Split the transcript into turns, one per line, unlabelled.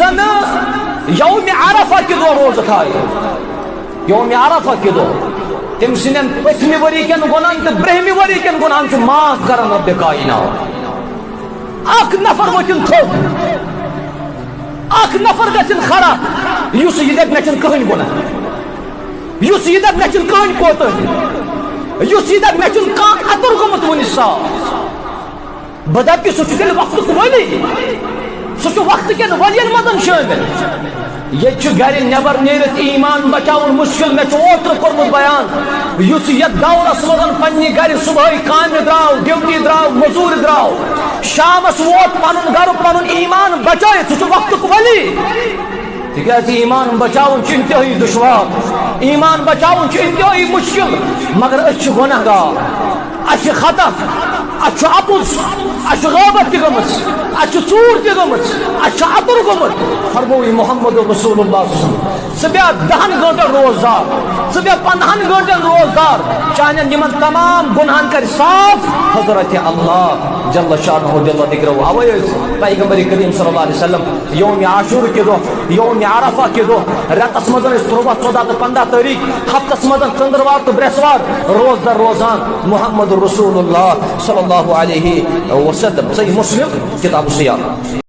युसन यौम अरफा के दो रोज थाय यौम अरफा के दो तम सिंदन पथमि वरी केन गुनान तो ब्रहमि वरी केन गुनान माफ कर रब कायनात अख नफर वचन थोक अख नफर गन खरा युस यह दप मे कहन गुना युस यह दप मे कहन कोत युस यह दप मे अतर गोमुत वन साफ बह दप सह वक्त वली सह वक्त के वलियन मज शामिल ये गर नबर नीरत ईमान बचाउन मुश्किल मे ओत्र कोर्मुत बयान युस ये दौरस मज पन्ने गर सुबह काम द्राव ड्यूटी द्राव मजूर द्राव शामस वोत पन गर पन ईमान बचाए सह वक्त वली तिक ईमान बचाउन इंतहाई दुश्वार ईमान बचाउन इंतहाई मुश्किल मगर अच्छ गुनहगार अच्छ खता अच्छ अपुस अच्छ गैबत ति गमस अच्छ चूर ति गमस अच्छ अतर गोमुत फरमोई मोहम्मद रसूलुल्लाह सह बे 10 घंटन रोजदार सह बे 15 घंटन रोजदार चाहे निमन तमाम गुनाहन कर साफ हजरत अल्लाह जल्ल शानहु जल्ल जिक्रुहु अवै पैगंबर करीम सल्लल्लाहु अलैहि वसल्लम यौम आशूर के दो यौम अरफा के दो रतस मज 13 14 तो 15 तारीख हफ्तस मज चंद्रवार तो बृहस्पति रोजदार रोजान मोहम्मद रसूलुल्लाह सल्लल्लाहु अलैहि वसल्लम सही मुस्लिम किताब सियाम।